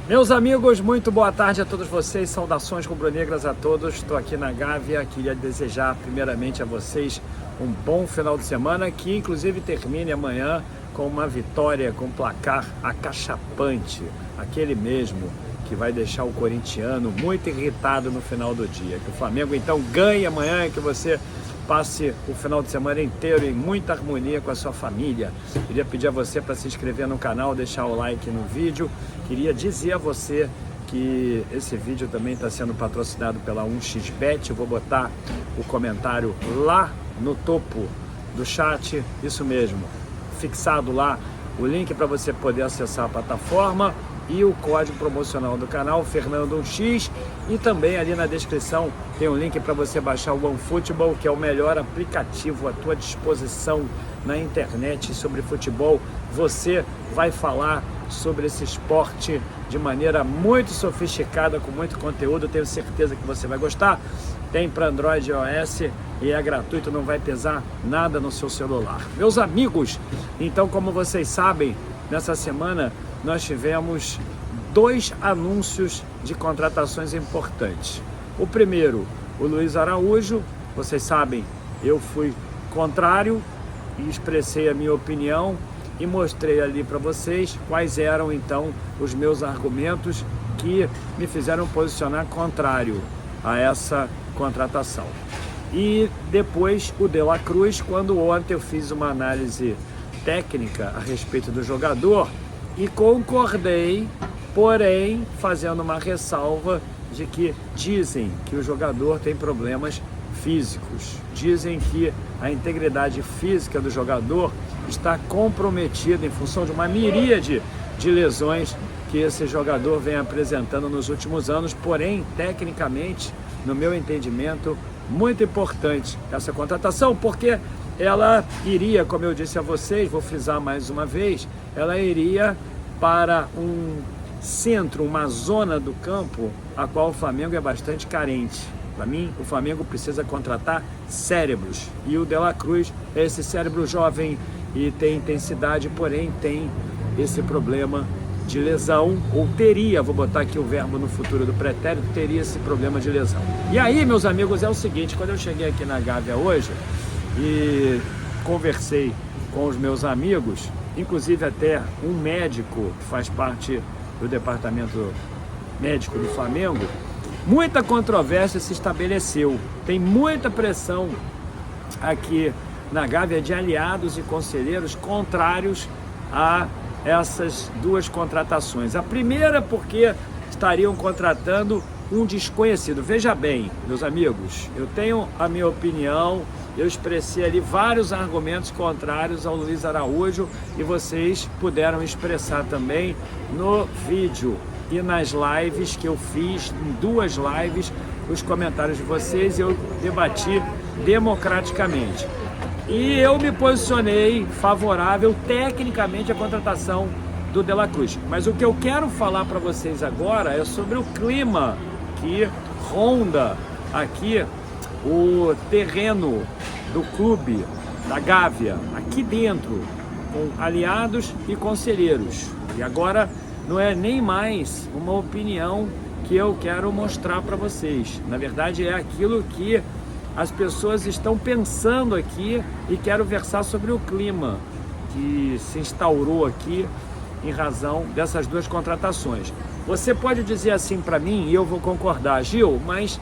Meus amigos, muito boa tarde a todos vocês, saudações rubro-negras a todos. Estou aqui na Gávea, queria desejar primeiramente a vocês um bom final de semana, que inclusive termine amanhã com uma vitória, com placar acachapante, aquele mesmo que vai deixar o corintiano muito irritado no final do dia. Que o Flamengo então ganhe amanhã e que você passe o final de semana inteiro em muita harmonia com a sua família. Queria pedir a você para se inscrever no canal, deixar o like no vídeo. Queria dizer a você que esse vídeo também está sendo patrocinado pela 1xBet. Eu vou botar o comentário lá no topo do chat, isso mesmo, fixado lá o link para você poder acessar a plataforma e o código promocional do canal, Fernando1x, e também ali na descrição tem um link para você baixar o OneFootball, que é o melhor aplicativo à tua disposição na internet sobre futebol. Você vai falar sobre esse esporte de maneira muito sofisticada, com muito conteúdo, tenho certeza que você vai gostar. Tem para Android e iOS e é gratuito, não vai pesar nada no seu celular. Meus amigos, então, como vocês sabem, nessa semana nós tivemos 2 anúncios de contratações importantes. O primeiro, o Luiz Araújo. Vocês sabem, eu fui contrário e expressei a minha opinião e mostrei ali para vocês quais eram então os meus argumentos que me fizeram posicionar contrário a essa contratação. E depois o De La Cruz, quando ontem eu fiz uma análise técnica a respeito do jogador e concordei, porém fazendo uma ressalva de que dizem que o jogador tem problemas físicos, dizem que a integridade física do jogador está comprometida em função de uma miríade de lesões que esse jogador vem apresentando nos últimos anos. Porém, tecnicamente, no meu entendimento, muito importante essa contratação, porque ela iria, como eu disse a vocês, vou frisar mais uma vez, ela iria para um centro, uma zona do campo a qual o Flamengo é bastante carente. Para mim, o Flamengo precisa contratar cérebros, e o De La Cruz é esse cérebro jovem e tem intensidade, porém tem esse problema de lesão, ou teria, vou botar aqui o verbo no futuro do pretérito, teria esse problema de lesão. E aí, meus amigos, é o seguinte, quando eu cheguei aqui na Gávea hoje e conversei com os meus amigos, inclusive até um médico que faz parte do departamento médico do Flamengo, muita controvérsia se estabeleceu, tem muita pressão aqui na Gávea de aliados e conselheiros contrários a essas 2 contratações. A primeira porque estariam contratando um desconhecido. Veja bem, meus amigos, eu tenho a minha opinião, eu expressei ali vários argumentos contrários ao Luiz Araújo e vocês puderam expressar também no vídeo e nas lives que eu fiz, em 2 lives, os comentários de vocês, eu debati democraticamente. E eu me posicionei favorável tecnicamente à contratação do De La Cruz. Mas o que eu quero falar para vocês agora é sobre o clima que ronda aqui o terreno do clube, da Gávea, aqui dentro, com aliados e conselheiros. E agora não é nem mais uma opinião que eu quero mostrar para vocês. Na verdade, é aquilo que as pessoas estão pensando aqui e quero versar sobre o clima que se instaurou aqui em razão dessas 2 contratações. Você pode dizer assim para mim, e eu vou concordar, Gil, mas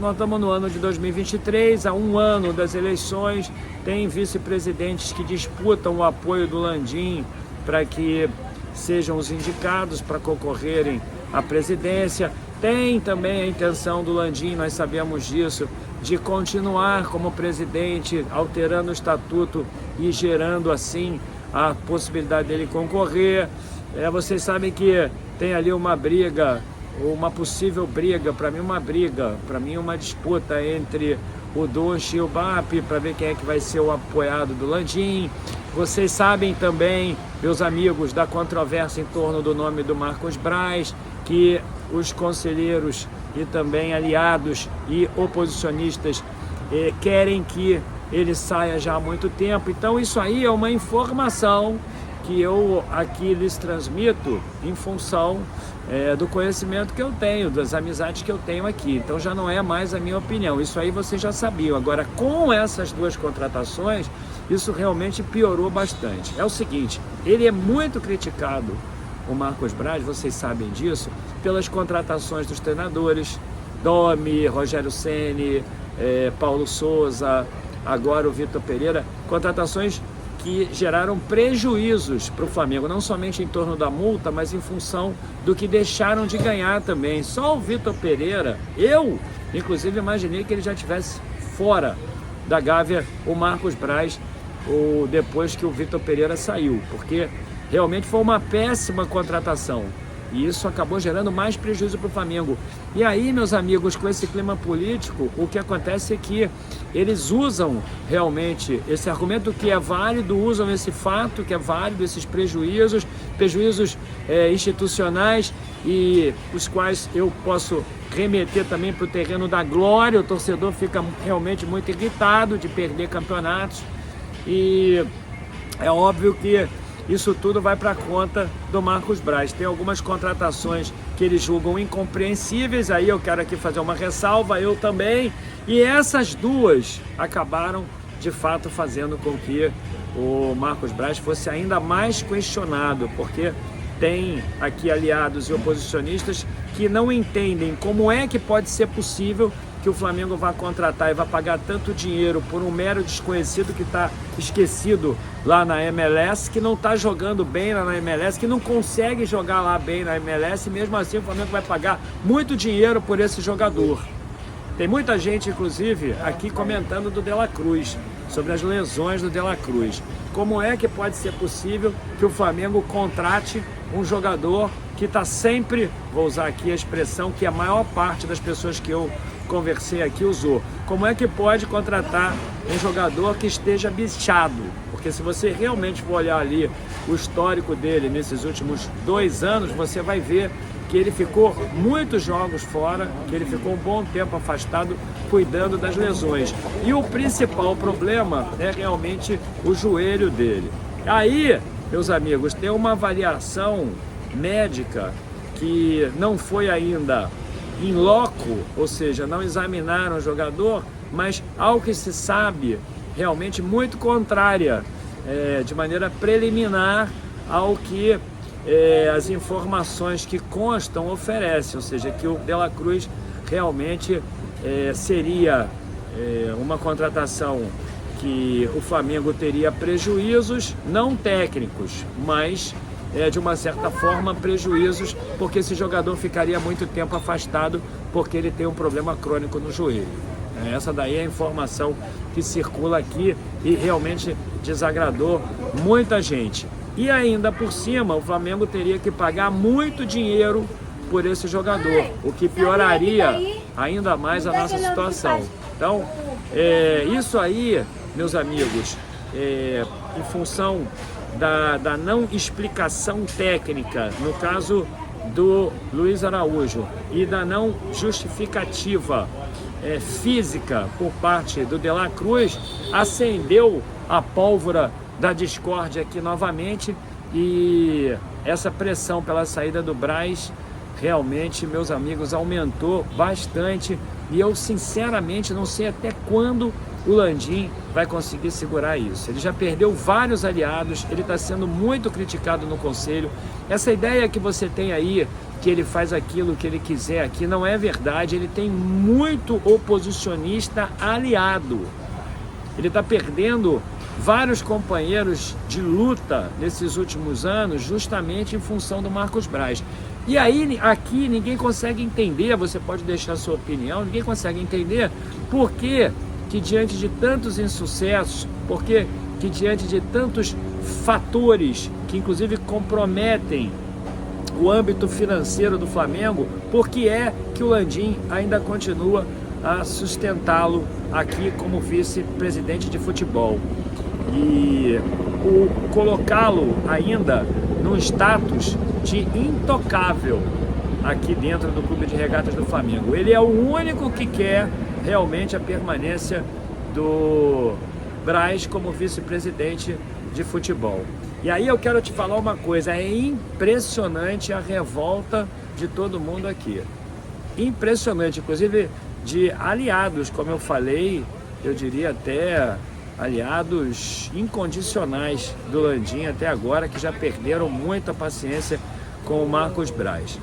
nós estamos no ano de 2023, há 1 ano das eleições, tem vice-presidentes que disputam o apoio do Landim para que sejam os indicados para concorrerem à presidência. Tem também a intenção do Landim, nós sabemos disso, de continuar como presidente, alterando o estatuto e gerando assim a possibilidade dele concorrer. Vocês sabem que tem ali uma briga, uma possível briga, para mim uma disputa entre o Dunche e o BAP, para ver quem é que vai ser o apoiado do Landim. Vocês sabem também, meus amigos, da controvérsia em torno do nome do Marcos Braz, que os conselheiros e também aliados e oposicionistas querem que ele saia já há muito tempo. Então isso aí é uma informação que eu aqui lhes transmito em função do conhecimento que eu tenho, das amizades que eu tenho aqui. Então já não é mais a minha opinião, isso aí vocês já sabiam. Agora, com essas duas contratações, isso realmente piorou bastante. É o seguinte, ele é muito criticado, o Marcos Braz, vocês sabem disso, pelas contratações dos treinadores, Domi, Rogério Ceni, Paulo Souza, agora o Vitor Pereira, contratações que geraram prejuízos para o Flamengo, não somente em torno da multa, mas em função do que deixaram de ganhar também. Só o Vitor Pereira, eu inclusive imaginei que ele já estivesse fora da Gávea, o Marcos Braz, depois que o Vitor Pereira saiu, porque realmente foi uma péssima contratação. E isso acabou gerando mais prejuízo para o Flamengo. E aí, meus amigos, com esse clima político, o que acontece é que eles usam realmente esse argumento que é válido, usam esse fato que é válido, esses prejuízos institucionais, e os quais eu posso remeter também para o terreno da glória. O torcedor fica realmente muito irritado de perder campeonatos, e é óbvio que isso tudo vai para a conta do Marcos Braz. Tem algumas contratações que eles julgam incompreensíveis, aí eu quero aqui fazer uma ressalva, eu também, e essas duas acabaram de fato fazendo com que o Marcos Braz fosse ainda mais questionado, porque tem aqui aliados e oposicionistas que não entendem como é que pode ser possível que o Flamengo vá contratar e vá pagar tanto dinheiro por um mero desconhecido que está esquecido lá na MLS, que não está jogando bem lá na MLS, que não consegue jogar lá bem na MLS, e mesmo assim o Flamengo vai pagar muito dinheiro por esse jogador. Tem muita gente, inclusive, aqui comentando do De La Cruz, sobre as lesões do De La Cruz. Como é que pode ser possível que o Flamengo contrate um jogador que está sempre, vou usar aqui a expressão que a maior parte das pessoas que eu conversei aqui usou, como é que pode contratar um jogador que esteja bichado? Porque se você realmente for olhar ali o histórico dele nesses últimos 2 anos, você vai ver que ele ficou muitos jogos fora, que ele ficou um bom tempo afastado cuidando das lesões. E o principal problema é realmente o joelho dele. Aí, meus amigos, tem uma avaliação médica que não foi ainda in loco, ou seja, não examinaram o jogador, mas ao que se sabe, realmente muito contrária, de maneira preliminar ao que as informações que constam oferecem, ou seja, que o De La Cruz realmente seria uma contratação que o Flamengo teria prejuízos, não técnicos, mas de uma certa forma prejuízos, porque esse jogador ficaria muito tempo afastado porque ele tem um problema crônico no joelho. Essa daí é a informação que circula aqui e realmente desagradou muita gente. E ainda por cima, o Flamengo teria que pagar muito dinheiro por esse jogador, o que pioraria ainda mais a nossa situação. Então, isso aí, meus amigos, em função da não explicação técnica, no caso do Luiz Araújo, e da não justificativa física por parte do De La Cruz, acendeu a pólvora da discórdia aqui novamente, e essa pressão pela saída do Braz realmente, meus amigos, aumentou bastante, e eu sinceramente não sei até quando o Landim vai conseguir segurar isso. Ele já perdeu vários aliados, ele está sendo muito criticado no conselho. Essa ideia que você tem aí, que ele faz aquilo que ele quiser aqui, não é verdade. Ele tem muito oposicionista aliado. Ele está perdendo vários companheiros de luta nesses últimos anos, justamente em função do Marcos Braz. E aí, aqui, ninguém consegue entender, você pode deixar a sua opinião, ninguém consegue entender por que diante de tantos insucessos, porque que diante de tantos fatores que inclusive comprometem o âmbito financeiro do Flamengo, por que é que o Landim ainda continua a sustentá-lo aqui como vice-presidente de futebol? E colocá-lo ainda num status de intocável aqui dentro do Clube de Regatas do Flamengo. Ele é o único que quer realmente a permanência do Braz como vice-presidente de futebol. E aí eu quero te falar uma coisa, é impressionante a revolta de todo mundo aqui. Impressionante, inclusive de aliados, como eu falei, eu diria até aliados incondicionais do Landim até agora, que já perderam muita paciência com o Marcos Braz.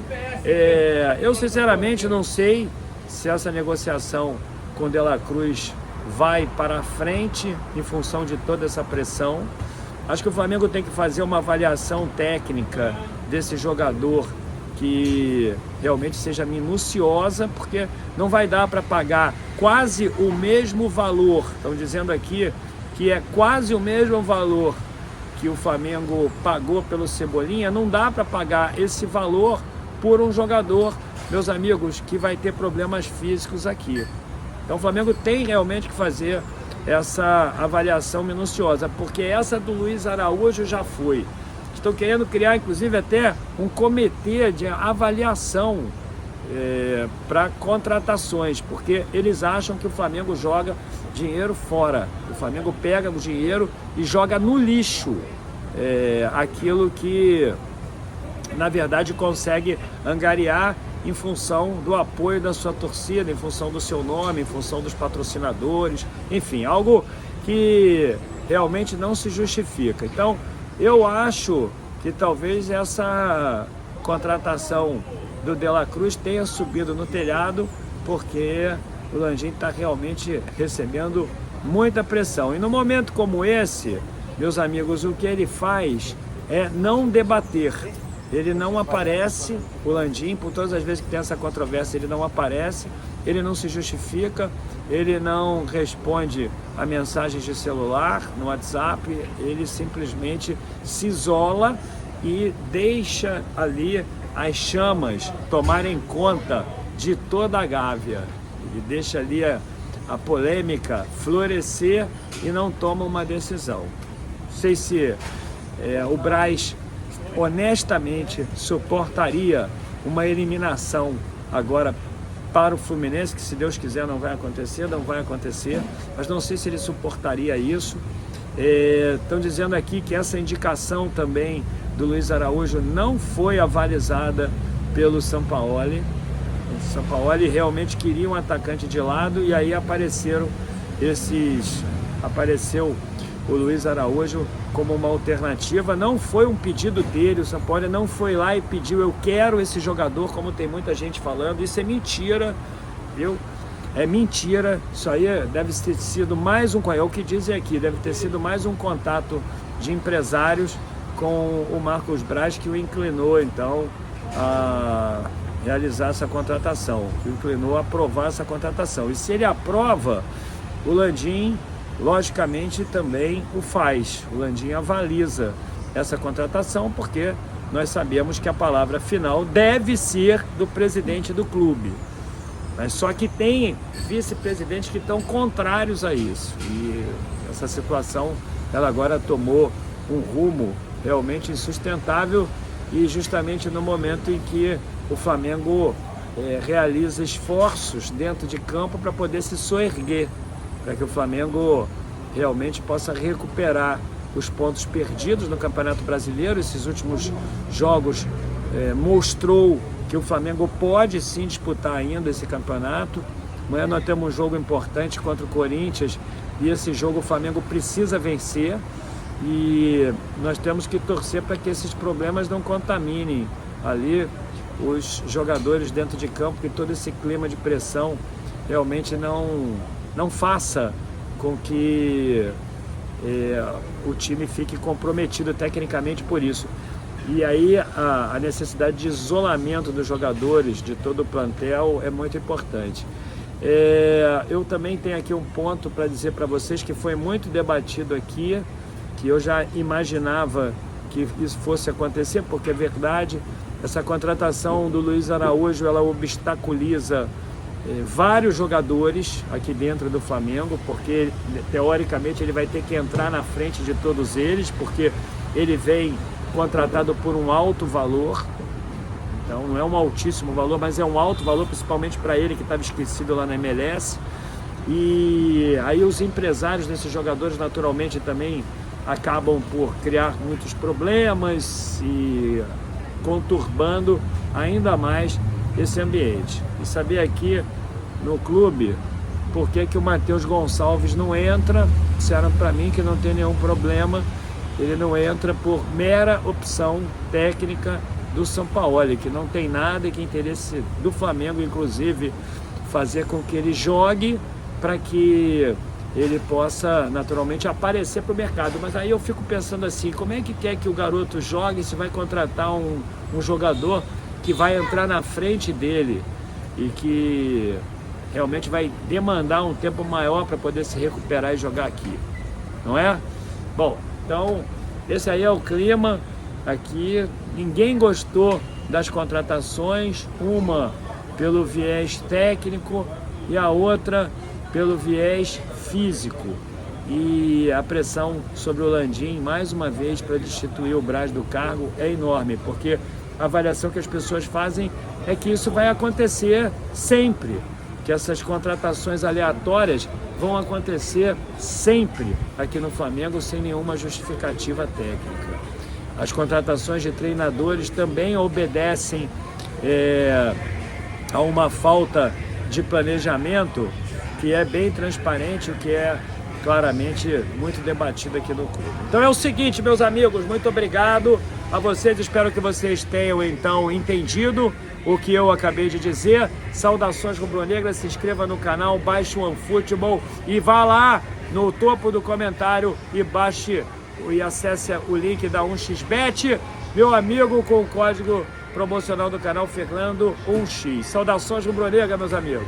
Eu sinceramente não sei se essa negociação com De La Cruz vai para frente em função de toda essa pressão. Acho que o Flamengo tem que fazer uma avaliação técnica desse jogador que realmente seja minuciosa, porque não vai dar para pagar quase o mesmo valor. Estão dizendo aqui que é quase o mesmo valor que o Flamengo pagou pelo Cebolinha. Não dá para pagar esse valor por um jogador, meus amigos, que vai ter problemas físicos aqui. Então o Flamengo tem realmente que fazer essa avaliação minuciosa, porque essa do Luiz Araújo já foi. Estão querendo criar, inclusive, até um comitê de avaliação para contratações, porque eles acham que o Flamengo joga dinheiro fora. O Flamengo pega o dinheiro e joga no lixo aquilo que, na verdade, consegue angariar em função do apoio da sua torcida, em função do seu nome, em função dos patrocinadores, enfim, algo que realmente não se justifica. Então, eu acho que talvez essa contratação do De La Cruz tenha subido no telhado, porque o Landim está realmente recebendo muita pressão. E no momento como esse, meus amigos, o que ele faz é não debater. Ele não aparece, o Landim, por todas as vezes que tem essa controvérsia, ele não aparece, ele não se justifica, ele não responde a mensagens de celular, no WhatsApp, ele simplesmente se isola e deixa ali as chamas tomarem conta de toda a Gávea. Ele deixa ali a polêmica florescer e não toma uma decisão. Não sei se o Braz honestamente suportaria uma eliminação agora para o Fluminense, que se Deus quiser não vai acontecer, mas não sei se ele suportaria isso. Estão dizendo aqui que essa indicação também do Luiz Araújo não foi avalizada pelo Sampaoli. O Sampaoli realmente queria um atacante de lado e aí apareceu o Luiz Araújo como uma alternativa. Não foi um pedido dele, o Sampaoli não foi lá e pediu, eu quero esse jogador, como tem muita gente falando. Isso é mentira, viu? É mentira, isso aí deve ter sido mais um, é o que dizem aqui, deve ter sido mais um contato de empresários com o Marcos Braz que o inclinou então a realizar essa contratação, que o inclinou a aprovar essa contratação. E se ele aprova, o Landim logicamente também o faz. O Landim avaliza essa contratação, porque nós sabemos que a palavra final deve ser do presidente do clube. Mas só que tem vice-presidentes que estão contrários a isso. E essa situação, ela agora tomou um rumo realmente insustentável, e justamente no momento em que o Flamengo realiza esforços dentro de campo para poder se soerguer, para que o Flamengo realmente possa recuperar os pontos perdidos no Campeonato Brasileiro. Esses últimos jogos mostrou que o Flamengo pode sim disputar ainda esse campeonato. Amanhã nós temos um jogo importante contra o Corinthians, e esse jogo o Flamengo precisa vencer, e nós temos que torcer para que esses problemas não contaminem ali os jogadores dentro de campo, que todo esse clima de pressão realmente não faça com que o time fique comprometido tecnicamente por isso. E aí a necessidade de isolamento dos jogadores, de todo o plantel, é muito importante. Eu também tenho aqui um ponto para dizer para vocês que foi muito debatido aqui, que eu já imaginava que isso fosse acontecer, porque é verdade, essa contratação do Luiz Araújo, ela obstaculiza vários jogadores aqui dentro do Flamengo, porque teoricamente ele vai ter que entrar na frente de todos eles, porque ele vem contratado por um alto valor. Então não é um altíssimo valor, mas é um alto valor, principalmente para ele, que estava esquecido lá na MLS. E aí os empresários desses jogadores naturalmente também acabam por criar muitos problemas e conturbando ainda mais esse ambiente. E saber aqui no clube por que o Matheus Gonçalves não entra. Disseram para mim que não tem nenhum problema, ele não entra por mera opção técnica do Sampaoli, que não tem nada e que interesse do Flamengo, inclusive, fazer com que ele jogue para que ele possa naturalmente aparecer para o mercado. Mas aí eu fico pensando assim, como é que quer que o garoto jogue se vai contratar um jogador que vai entrar na frente dele e que realmente vai demandar um tempo maior para poder se recuperar e jogar aqui, não é? Bom, então esse aí é o clima aqui. Ninguém gostou das contratações, uma pelo viés técnico e a outra pelo viés físico. E a pressão sobre o Landim, mais uma vez, para destituir o Braz do cargo é enorme, porque a avaliação que as pessoas fazem é que isso vai acontecer sempre, que essas contratações aleatórias vão acontecer sempre aqui no Flamengo sem nenhuma justificativa técnica. As contratações de treinadores também obedecem a uma falta de planejamento que é bem transparente, o que é claramente muito debatido aqui no clube. Então é o seguinte, meus amigos, muito obrigado a vocês, espero que vocês tenham então entendido o que eu acabei de dizer. Saudações rubro-negras, se inscreva no canal, baixe o OneFootball e vá lá no topo do comentário e baixe e acesse o link da 1xBet, meu amigo, com o código promocional do canal Fernando 1x. Saudações rubro-negras, meus amigos.